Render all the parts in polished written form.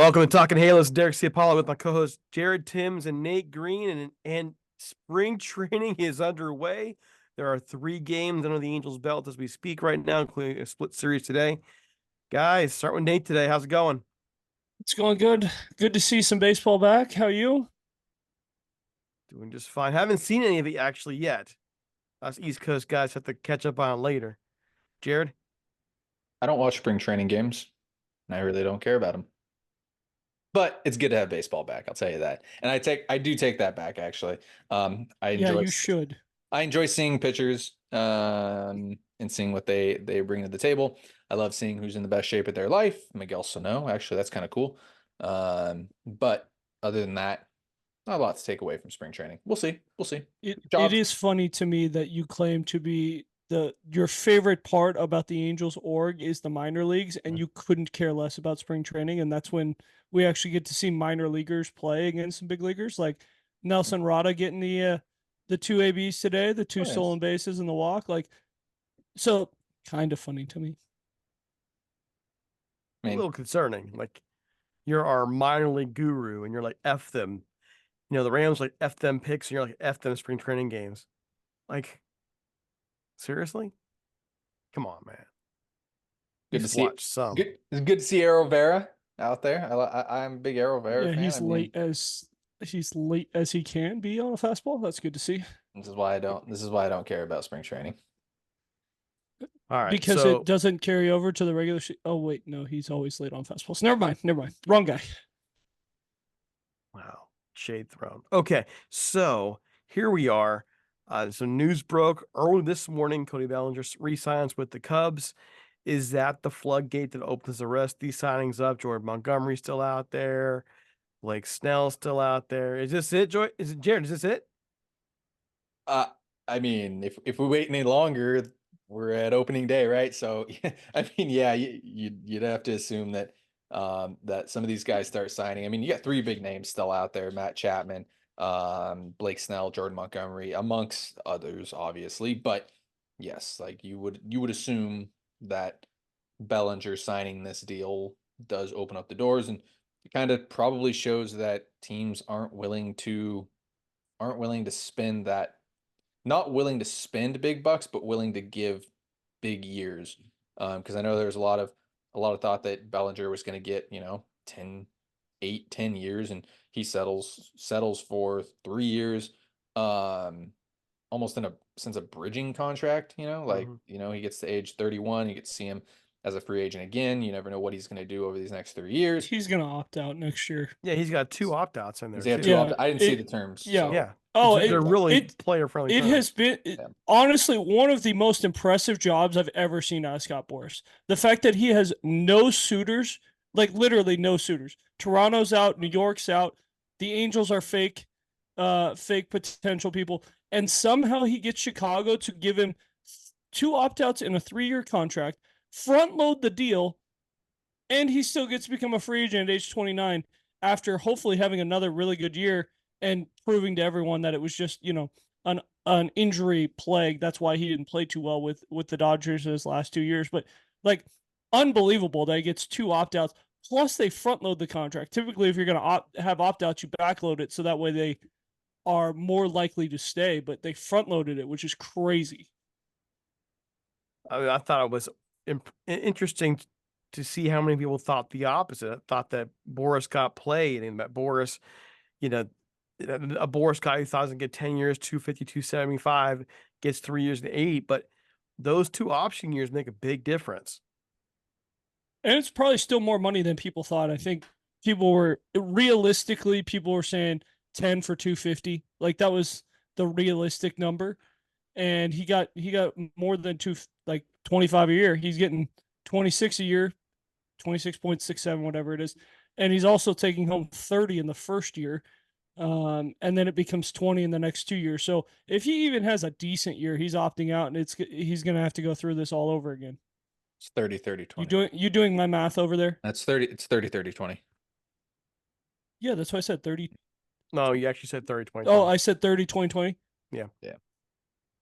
Welcome to Talking Halos. Derek Ciapola with my co-hosts Jared Timms and Nate Green, and spring training is underway. There are 3 games under the Angels' belt as we speak right now, including a split series today. Guys, start with Nate today. How's it going? It's going good. Good to see some baseball back. How are you? Doing just fine. Haven't seen any of it actually yet. Us East Coast guys have to catch up on it later. Jared? I don't watch spring training games, and I really don't care about them. But it's good to have baseball back, I'll tell you that. And I do take that back actually. I Yeah, enjoy you should. I enjoy seeing pitchers and seeing what they bring to the table. I love seeing who's in the best shape of their life. Miguel Sano, actually, that's kind of cool. But other than that, not a lot to take away from spring training. We'll see. We'll see. It is funny to me that you claim to be your favorite part about the Angels org is the minor leagues, and you couldn't care less about spring training, and that's when we actually get to see minor leaguers play against some big leaguers, like Nelson Rada getting the 2 ABs today, the 2 stolen bases and the walk. So kind of funny to me. A little concerning. Like, you're our minor league guru, and you're like, F them. You know, the Rams like F them picks, and you're like, F them spring training games. Like, seriously? Come on, man. Good to see. Watch some. It's good to see Arrow Vera out there. I'm a big Arrow Vera fan. He's late as he can be on a fastball. That's good to see. This is why I don't care about spring training. All right, because it doesn't carry over to the regular. Oh wait, no, he's always late on fastballs. Never mind. Wrong guy. Wow, shade thrown. Okay, so here we are. So news broke early this morning. Cody Bellinger re-signs with the Cubs. Is that the floodgate that opens the rest of these signings up? Jordan Montgomery still out there. Blake Snell still out there. Is this it, Joy? Is it Jared? Is this it? I mean, if we wait any longer, we're at opening day, right? So, I mean, yeah, you'd have to assume that that some of these guys start signing. I mean, you got 3 big names still out there: Matt Chapman, Blake Snell, Jordan Montgomery, amongst others, obviously. But yes, like you would assume that Bellinger signing this deal does open up the doors, and it kind of probably shows that teams aren't willing to spend that, not willing to spend big bucks, but willing to give big years. Because I know there's a lot of thought that Bellinger was going to get 10 years, and he settles for 3 years, almost in a sense a bridging contract. He gets to age 31, you get to see him as a free agent again. You never know what he's going to do over these next 3 years. He's going to opt out next year. Yeah, he's got 2 opt-outs in there. I didn't see the terms. Yeah. Oh, they're really player-friendly. It has been honestly one of the most impressive jobs I've ever seen out of Scott Boras. The fact that he has no suitors, like literally no suitors. Toronto's out, New York's out. The Angels are fake potential people, and somehow he gets Chicago to give him 2 opt-outs in a 3-year contract, front load the deal, and he still gets to become a free agent at age 29 after hopefully having another really good year and proving to everyone that it was just, an injury plague. That's why he didn't play too well with the Dodgers his last 2 years. But unbelievable that he gets 2 opt-outs. Plus they front load the contract. Typically, if you're going to have opt-outs, you backload it so that way they are more likely to stay. But they front loaded it, which is crazy. I thought it was interesting to see how many people thought the opposite. I thought that Boras got played, and that Boras, a Boras guy who thought he was going to get 10 years, 250, 275, gets 3 years and 8. But those 2 option years make a big difference. And it's probably still more money than people thought. I think people were saying 10 for 250. Like that was the realistic number. And he got more than 25 a year. He's getting 26 a year, 26.67, whatever it is. And he's also taking home 30 in the first year. And then it becomes 20 in the next 2 years. So if he even has a decent year, he's opting out, and he's going to have to go through this all over again. It's 30, 30, 20. You doing my math over there? That's 30. It's 30, 30, 20. Yeah, that's why I said 30. No, you actually said 30, 20. Oh, I said 30, 20, 20. Yeah.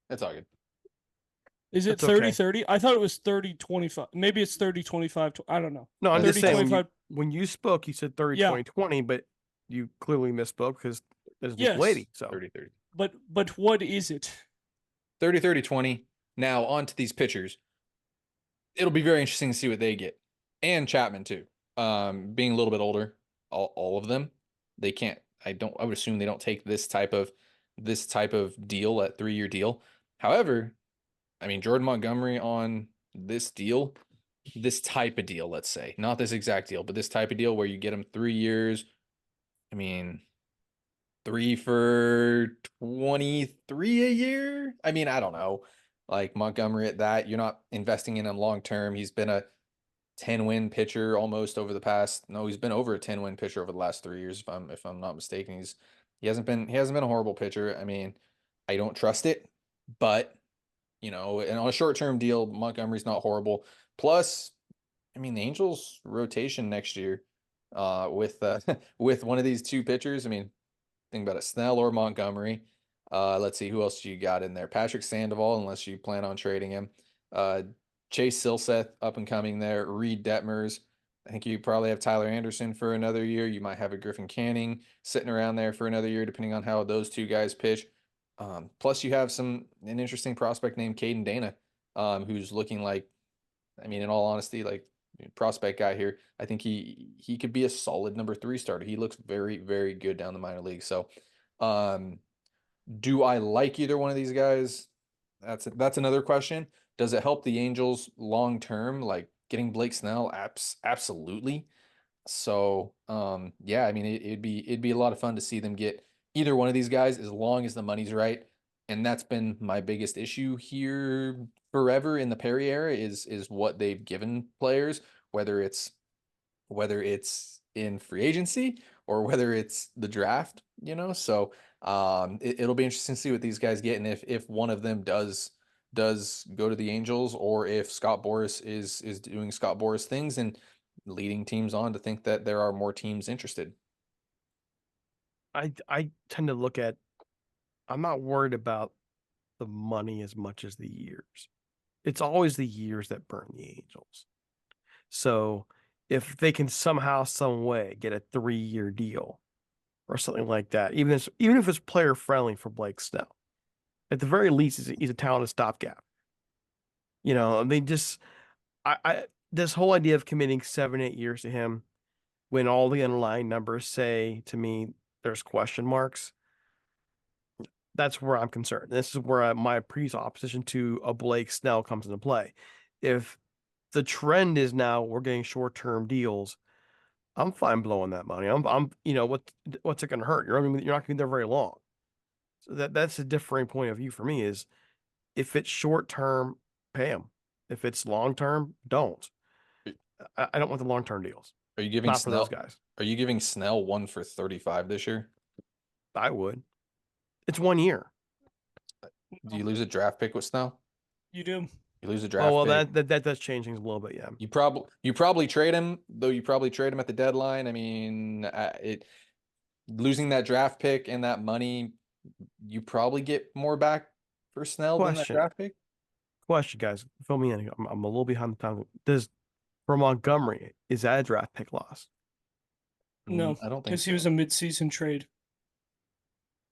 That's all good. Is it That's okay. 30-30? I thought it was 30-25. Maybe it's 30-25. I don't know. No, I'm just 30 saying 25. when you spoke, you said 30, Yeah. 20, 20, but you clearly misspoke because there's an equal Yes. 80. So 30-30. But what is it? 30-30-20. Now on to these pitchers. It'll be very interesting to see what they get. And Chapman too. Being a little bit older, all of them, they can't I would assume they don't take this type of deal, at 3-year deal. However, I mean Jordan Montgomery on this deal, this type of deal, let's say, not this exact deal, but this type of deal where you get him 3 years. I mean, 3 for 23 a year. I mean, I don't know. Like Montgomery at that, you're not investing in him long term. He's been a 10-win pitcher almost over the past. No, he's been over a 10-win pitcher over the last 3 years. If I'm not mistaken, he hasn't been a horrible pitcher. I mean, I don't trust it, but and on a short-term deal, Montgomery's not horrible. Plus, I mean, the Angels rotation next year, with with one of these two pitchers. I mean, think about it, Snell or Montgomery. Let's see who else you got in there. Patrick Sandoval, unless you plan on trading him. Uh, Chase Silseth, up and coming there. Reed Detmers. I think you probably have Tyler Anderson for another year. You might have a Griffin Canning sitting around there for another year, depending on how those two guys pitch. Plus, you have an interesting prospect named Caden Dana, who's looking like, I mean, in all honesty, like prospect guy here. I think he could be a solid number 3 starter. He looks very, very good down the minor league. So, um, do I like either one of these guys? That's another question. Does it help the Angels long term, like getting Blake Snell? Absolutely. So, yeah, I mean, it'd be a lot of fun to see them get either one of these guys as long as the money's right. And that's been my biggest issue here forever in the Perry era is what they've given players, whether it's in free agency or whether it's the draft. So, it'll be interesting to see what these guys get, and if one of them does go to the Angels, or if Scott Boras is doing Scott Boras things and leading teams on to think that there are more teams interested. I tend to look at, I'm not worried about the money as much as the years. It's always the years that burn the Angels. So if they can somehow, some way get a 3-year deal or something like that, even if it's player friendly for Blake Snell, at the very least, he's a talented stopgap. They just, I this whole idea of committing 7, 8 years to him when all the underlying numbers say to me there's question marks. That's where I'm concerned. This is where my previous opposition to a Blake Snell comes into play. If the trend is now we're getting short-term deals, I'm fine blowing that money. What's it going to hurt? You're not going to be there very long. So that's a differing point of view for me. Is if it's short-term, pay them. If it's long-term, don't. I don't want the long-term deals. Are you giving Not for those Snell? guys. Are you giving Snell 1 for 35 this year? I would. It's 1 year. Do you lose a draft pick with Snell? You do. You lose a Oh draft well, pick. that does change things a little bit. Yeah. You probably trade him, though. You probably trade him at the deadline. I mean, losing that draft pick and that money, you probably get more back for Snell than that Question. draft pick. Question, guys. Fill me in. I'm a little behind the time. For Montgomery, is that a draft pick loss? No, I don't think because so. he was a midseason trade.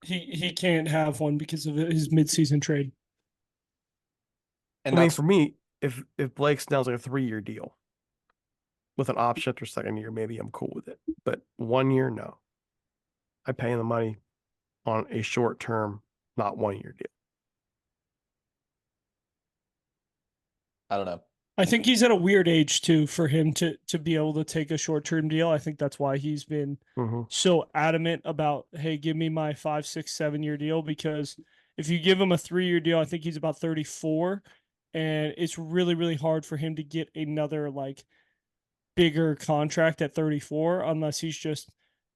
He can't have one because of his midseason trade. And I mean, that's for me, if Blake Snell's like a 3-year deal with an option after second year, maybe I'm cool with it. But 1 year, no. I pay him the money on a short term, not 1-year deal. I don't know. I think he's at a weird age too for him to be able to take a short-term deal. I think that's why he's been Mm-hmm. so adamant about, hey, give me my 5, 6, 7-year deal, because if you give him a 3-year deal, I think he's about 34, and it's really, really hard for him to get another like bigger contract at 34 unless he's just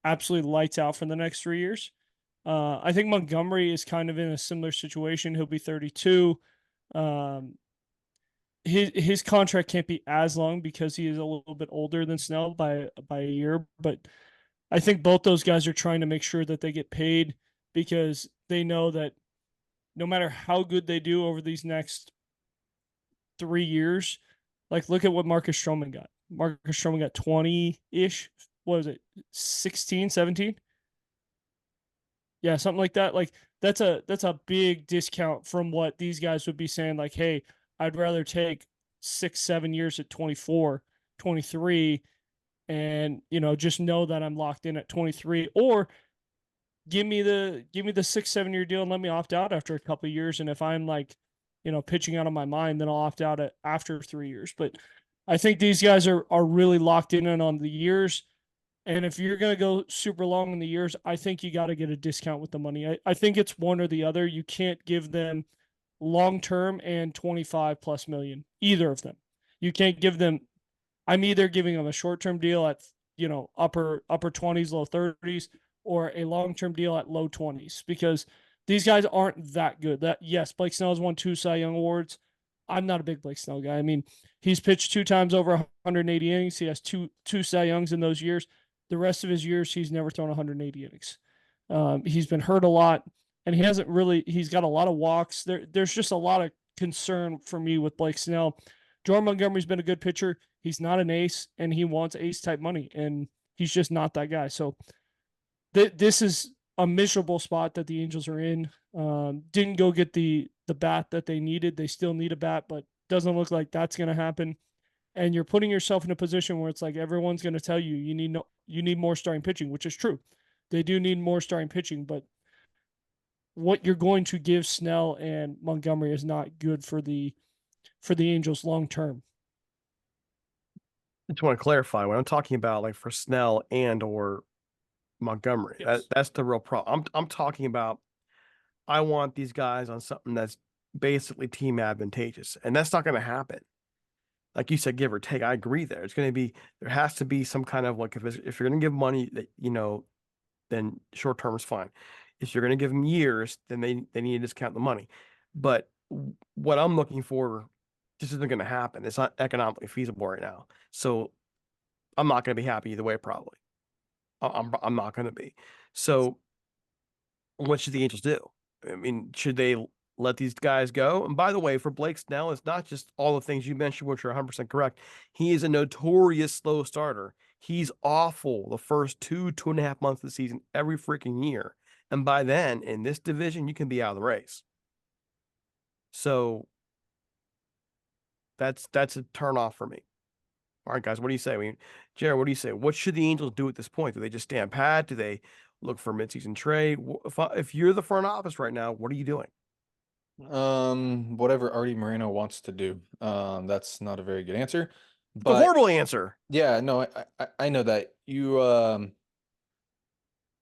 absolutely lights out for the next 3 years. I think Montgomery is kind of in a similar situation. He'll be 32. His contract can't be as long because he is a little bit older than Snell by a year, but I think both those guys are trying to make sure that they get paid, because they know that no matter how good they do over these next 3 years, like look at what Marcus Stroman got. Marcus Stroman got 20-ish. What was it? 16, 17? Yeah, something like that. Like that's a big discount from what these guys would be saying like, "Hey, I'd rather take 6, 7 years at 24, 23 and, just know that I'm locked in at 23 or give me the 6, 7 year deal and let me opt out after a couple of years. And if I'm like, pitching out of my mind, then I'll opt out after 3 years. But I think these guys are really locked in on the years. And if you're gonna go super long in the years, I think you got to get a discount with the money. I think it's one or the other. You can't give them long term and 25 plus million, either of them. You can't give them. I'm either giving them a short term deal at upper 20s, low 30s, or a long term deal at low 20s because these guys aren't that good. That yes, Blake Snell has won 2 Cy Young awards. I'm not a big Blake Snell guy. I mean, he's pitched 2 times over 180 innings. He has two Cy Youngs in those years. The rest of his years, he's never thrown 180 innings. He's been hurt a lot, and he hasn't really. He's got a lot of walks. There's just a lot of concern for me with Blake Snell. Jordan Montgomery's been a good pitcher. He's not an ace, and he wants ace type money, and he's just not that guy. So this is a miserable spot that the Angels are in. Didn't go get the bat that they needed. They still need a bat, but doesn't look like that's going to happen. And you're putting yourself in a position where it's like everyone's going to tell you you need more starting pitching, which is true. They do need more starting pitching, but what you're going to give Snell and Montgomery is not good for the Angels long term. I just want to clarify when I'm talking about like for Snell and or Montgomery, Yes. that's the real problem. I'm talking about I want these guys on something that's basically team advantageous, and that's not going to happen. Like you said, give or take. I agree there. It's going to be there has to be some kind of like if you're going to give money that then short term is fine. If you're going to give them years, then they need to discount the money. But what I'm looking for just isn't going to happen. It's not economically feasible right now. So I'm not going to be happy either way. Probably I'm not going to be. So what should the Angels do? I mean, should they let these guys go? And by the way, for Blake Snell, it's not just all the things you mentioned, which are 100% correct. He is a notorious slow starter. He's awful the first 2.5 months of the season every freaking year. And by then, in this division, you can be out of the race. So that's a turn off for me. All right, guys, what do you say? I mean, Jared, what do you say? What should the Angels do at this point? Do they just stand pat? Do they look for midseason trade? If you're the front office right now, what are you doing? Whatever Artie Moreno wants to do. That's not a very good answer, It's a but horrible answer. yeah, no, I know that you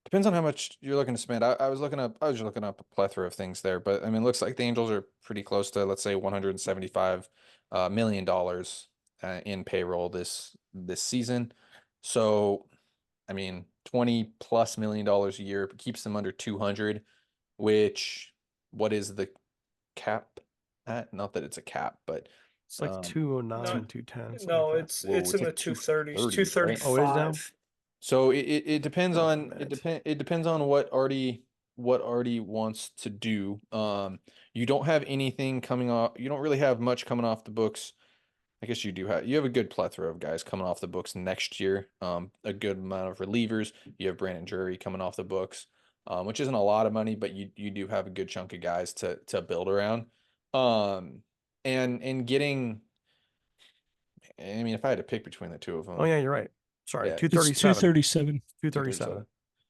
depends on how much you're looking to spend. I was looking up a plethora of things there, but I mean, it looks like the Angels are pretty close to, let's say, $175 million in payroll this season. So, I mean, $20+ million a year keeps them under 200, which what is the cap at? Not that it's a cap, but It's like 209, 210. No, Like it's Whoa, it's it's in like the 230s, 230, right? Oh, it is now? 235. So it depends Oh, on man. it depends on what Artie wants to do. You don't have anything coming off. You don't really have much coming off the books. I guess you have a good plethora of guys coming off the books next year. A good amount of relievers. You have Brandon Drury coming off the books, which isn't a lot of money, but you do have a good chunk of guys to build around. And getting, I mean, if I had to pick between the two of them, Oh, yeah, you're right. Sorry, Yeah. It's 237. 237. 237.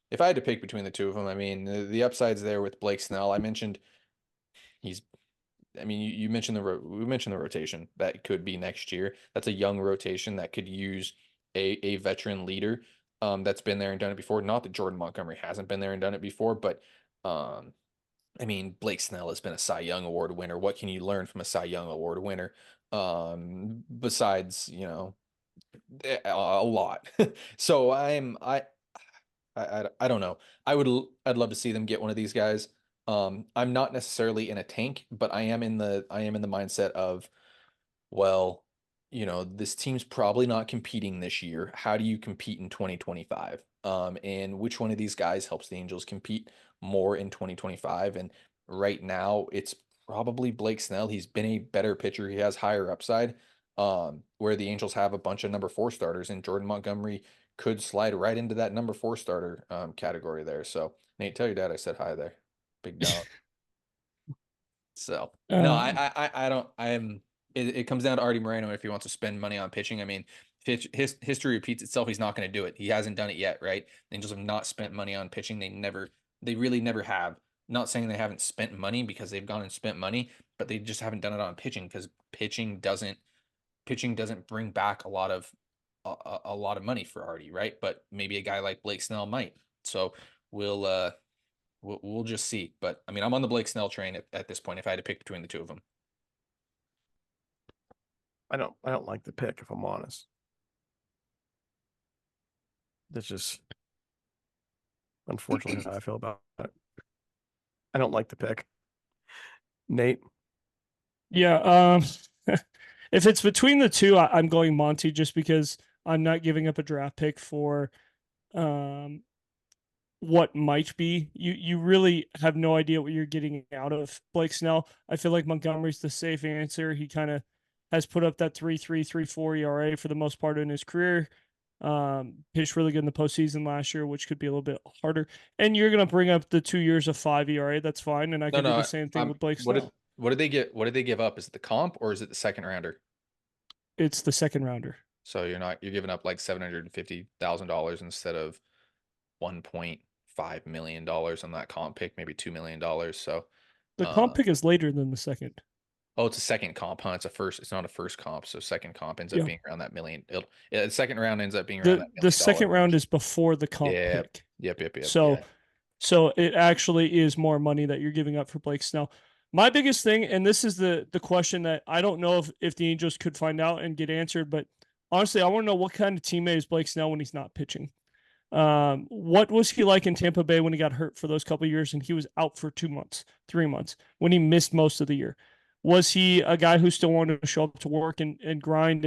If I had to pick between the two of them, I mean, the upside's there with Blake Snell. I mentioned he's, I mean, you mentioned we mentioned the rotation that could be next year. That's a young rotation that could use a veteran leader that's been there and done it before. Not that Jordan Montgomery hasn't been there and done it before, but I mean, Blake Snell has been a Cy Young Award winner. What can you learn from a Cy Young Award winner? Besides, a lot. So I don't know. I'd love to see them get one of these guys. I'm not necessarily in a tank, but I am in the mindset of, well, this team's probably not competing this year. How do you compete in 2025? And which one of these guys helps the Angels compete more in 2025? And right now, it's probably Blake Snell. He's been a better pitcher. He has higher upside. Where the Angels have a bunch of number 4 starters, and Jordan Montgomery could slide right into that number 4 starter category there. So Nate, tell your dad I said hi there. Big dog. So no, Um, I don't. It comes down to Artie Moreno if he wants to spend money on pitching. I mean, his history repeats itself. He's not going to do it. He hasn't done it yet, right? The Angels have not spent money on pitching. They really never have. Not saying they haven't spent money because they've gone and spent money, but they just haven't done it on pitching because pitching doesn't bring back a lot of money for Artie, right? But maybe a guy like Blake Snell might. So we'll we'll just see. But I mean, I'm on the Blake Snell train at this point if I had to pick between the two of them. I don't like the pick, if I'm honest. That's just unfortunately how I feel about it. I don't like the pick. Nate, yeah. If it's between the two, I'm going Monty just because I'm not giving up a draft pick for what might be. You really have no idea what you're getting out of Blake Snell. I feel like Montgomery's the safe answer. He kind of has put up that 3.3, 3.4 ERA for the most part in his career. Pitched really good in the postseason last year, which could be a little bit harder. And you're gonna bring up the 2 years of 5 ERA. That's fine, and I can do the same thing with Blake Snell. What did they get? What did they give up? is it the comp or is it the second rounder? It's the second rounder. So you're giving up like $750,000 instead of $1.5 million on that comp pick, maybe $2 million. So The comp pick is later than the second. oh, it's a second comp, huh? It's not a first comp. So second comp ends up Yeah. being around that million. The second round ends up being around The that $1 the million second round range. is before the comp Yep. pick. Yep. So Yeah. so it actually is more money that you're giving up for Blake Snell. My biggest thing, and this is the question that I don't know if the Angels could find out and get answered, but honestly, I want to know what kind of teammate is Blake Snell when he's not pitching. What was he like in Tampa Bay when he got hurt for those couple of years and he was out for 2 months, 3 months when he missed most of the year? Was he a guy who still wanted to show up to work and grind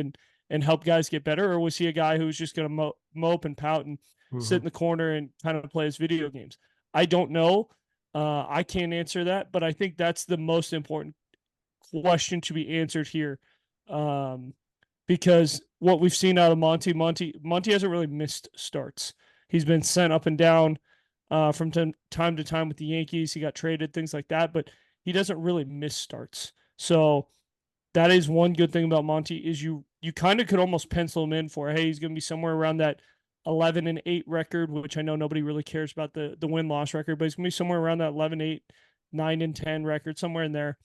and help guys get better, or was he a guy who was just going to mope and pout and sit in the corner and kind of play his video games? I don't know. I can't answer that, but I think that's the most important question to be answered here. Because what we've seen out of Monty hasn't really missed starts. He's been sent up and down from time to time with the Yankees. He got traded, things like that, but he doesn't really miss starts. So that is one good thing about Monty is you kind of could almost pencil him in for, hey, he's going to be somewhere around that 11-8 record, which I know nobody really cares about the win-loss record, but he's going to be somewhere around that 11-8, 9-10 record, somewhere in there.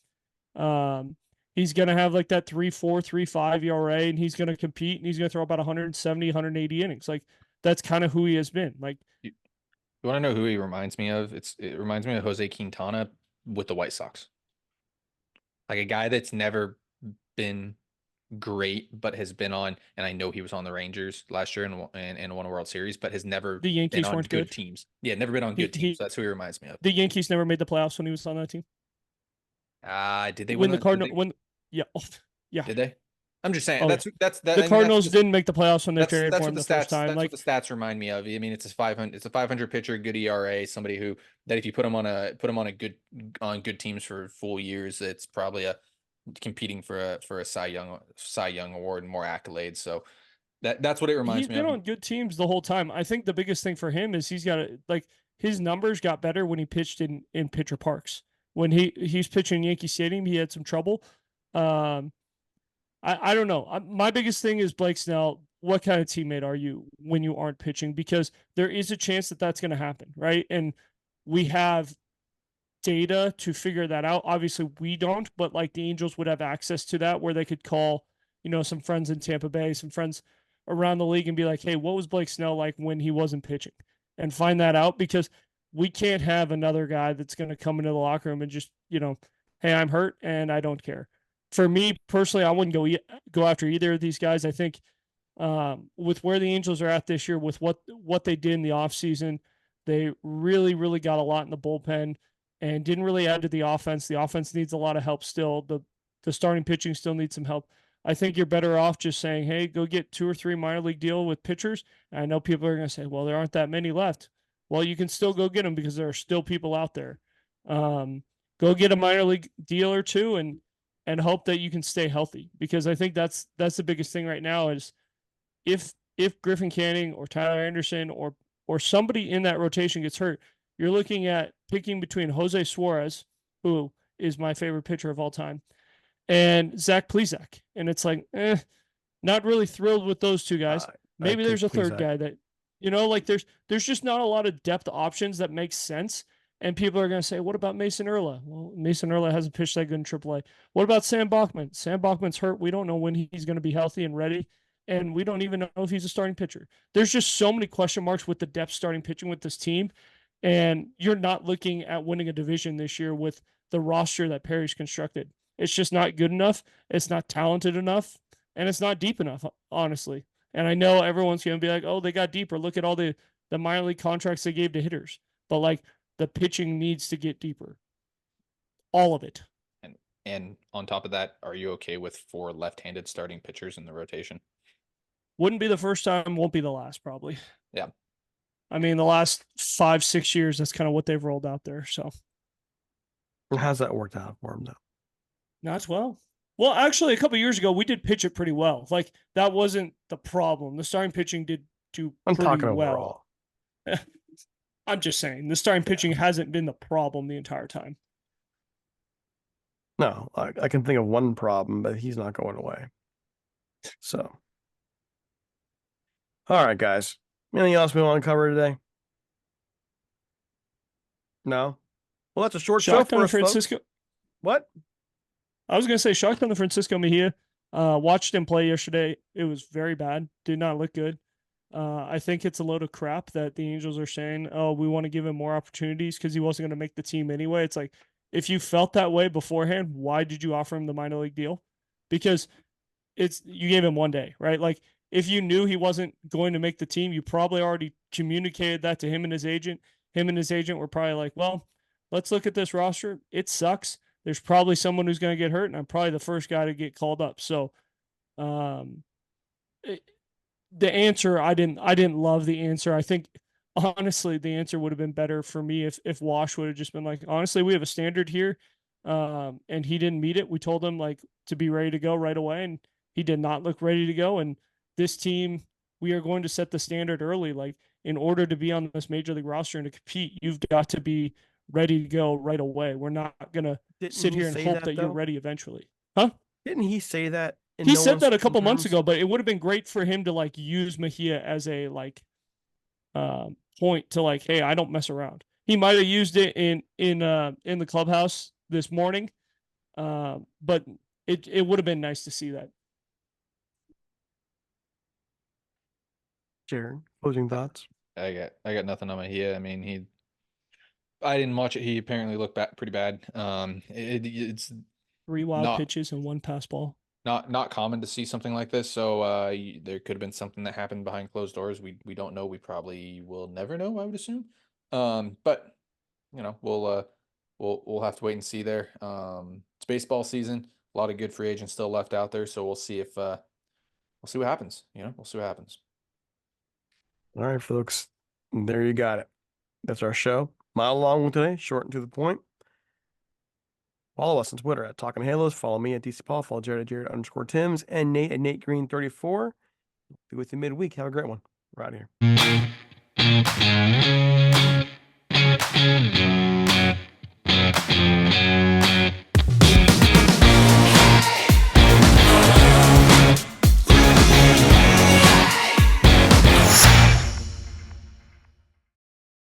He's going to have like that 3.4, 3.5 ERA, and he's going to compete, and he's going to throw about 170, 180 innings. Like, that's kind of who he has been. Like, You want to know who he reminds me of? It reminds me of Jose Quintana with the White Sox. Like a guy that's never been great, but has been on, and I know he was on the Rangers last year and won a World Series, but has never the Yankees been on weren't good good teams. Yeah, never been on good teams. So that's who he reminds me of. The Yankees never made the playoffs when he was on that team. Did they When win the Cardinal when yeah yeah Did they? I'm just saying Oh, that's that. the I mean, Cardinals didn't make the playoffs when they traded that's for what him the the first stats. time. That's Like, what the stats remind me of. I mean, it's a 500. It's a 500 pitcher, good ERA. Somebody who that if you put him on a good on good teams for full years, it's probably a competing for a Cy Young award and more accolades. So that's what it reminds he's me been of. on good teams the whole time. I think the biggest thing for him is he's got like his numbers got better when he pitched in pitcher parks. When he's pitching Yankee Stadium, he had some trouble. I don't know. My biggest thing is Blake Snell. What kind of teammate are you when you aren't pitching? Because there is a chance that that's going to happen, right? And we have data to figure that out. Obviously, we don't, but like the Angels would have access to that where they could call, some friends in Tampa Bay, some friends around the league and be like, hey, what was Blake Snell like when he wasn't pitching? And find that out because we can't have another guy that's going to come into the locker room and just, hey, I'm hurt and I don't care. For me personally, I wouldn't go after either of these guys. I think with where the Angels are at this year, with what they did in the offseason, they really, really got a lot in the bullpen and didn't really add to the offense. The offense needs a lot of help still. The starting pitching still needs some help. I think you're better off just saying, hey, go get 2 or 3 minor league deal with pitchers. And I know people are going to say, well, there aren't that many left. Well, you can still go get them because there are still people out there. Go get a minor league deal or two and hope that you can stay healthy, because I think that's the biggest thing right now is if Griffin Canning or Tyler Anderson or somebody in that rotation gets hurt, you're looking at picking between Jose Suarez, who is my favorite pitcher of all time, and Zach Plesac. And it's like, not really thrilled with those two guys. Maybe there's a third guy that, like there's just not a lot of depth options that make sense. And people are going to say, what about Mason Erla? Well, Mason Erla hasn't pitched that good in AAA. What about Sam Bachman? Sam Bachman's hurt. We don't know when he's going to be healthy and ready. And we don't even know if he's a starting pitcher. There's just so many question marks with the depth starting pitching with this team. And you're not looking at winning a division this year with the roster that Perry's constructed. It's just not good enough. It's not talented enough. And it's not deep enough, honestly. And I know everyone's going to be like, oh, they got deeper. Look at all the minor league contracts they gave to hitters. But like, the pitching needs to get deeper. All of it. And on top of that, are you okay with 4 left-handed starting pitchers in the rotation? Wouldn't be the first time, won't be the last, probably. Yeah. I mean, the last 5-6 years, that's kind of what they've rolled out there. So how's that worked out for him, though? Not well. Well, actually, a couple of years ago, we did pitch it pretty well. Like, that wasn't the problem. The starting pitching did do I'm pretty talking well. overall. I'm just saying, the starting pitching hasn't been the problem the entire time. No, I can think of one problem, but he's not going away. So, all right, guys. Anything else we want to cover today? No? Well, that's a short show Shocked for on the us, folks. Francisco. What? I was going to say, shocked on the Francisco Mejia. Watched him play yesterday. It was very bad. Did not look good. I think it's a load of crap that the Angels are saying, oh, we want to give him more opportunities because he wasn't going to make the team anyway. It's like, if you felt that way beforehand, why did you offer him the minor league deal? Because you gave him 1 day, right? Like, if you knew he wasn't going to make the team, you probably already communicated that to him and his agent. Him and his agent were probably like, well, let's look at this roster. It sucks. There's probably someone who's going to get hurt, and I'm probably the first guy to get called up. So, the answer, I didn't love the answer. I think honestly the answer would have been better for me if Wash would have just been like, honestly, we have a standard here, and he didn't meet it. We told him like to be ready to go right away, and he did not look ready to go. And this team, we are going to set the standard early. Like, in order to be on this major league roster and to compete, you've got to be ready to go right away. We're not gonna sit here and hope that you're ready eventually. Huh? Didn't he say that? He said that a couple months ago, but it would have been great for him to like use Mejia as a like point to like, hey, I don't mess around. He might have used it in the clubhouse this morning, but it would have been nice to see that. Jared, closing thoughts. I got nothing on Mejia. I mean, I didn't watch it. He apparently looked pretty bad. It's 3 wild pitches and 1 pass ball. Not common to see something like this. So there could have been something that happened behind closed doors. We don't know. We probably will never know, I would assume. But we'll have to wait and see there. It's baseball season. A lot of good free agents still left out there. So we'll see if we'll see what happens. We'll see what happens. All right, folks. There you got it. That's our show. Mile long one today, short and to the point. Follow us on Twitter at Talking Halos. Follow me at DC Paul. Follow Jared at Jared_Tims and Nate at Nate Green 34. Be with you midweek. Have a great one. We're out of here.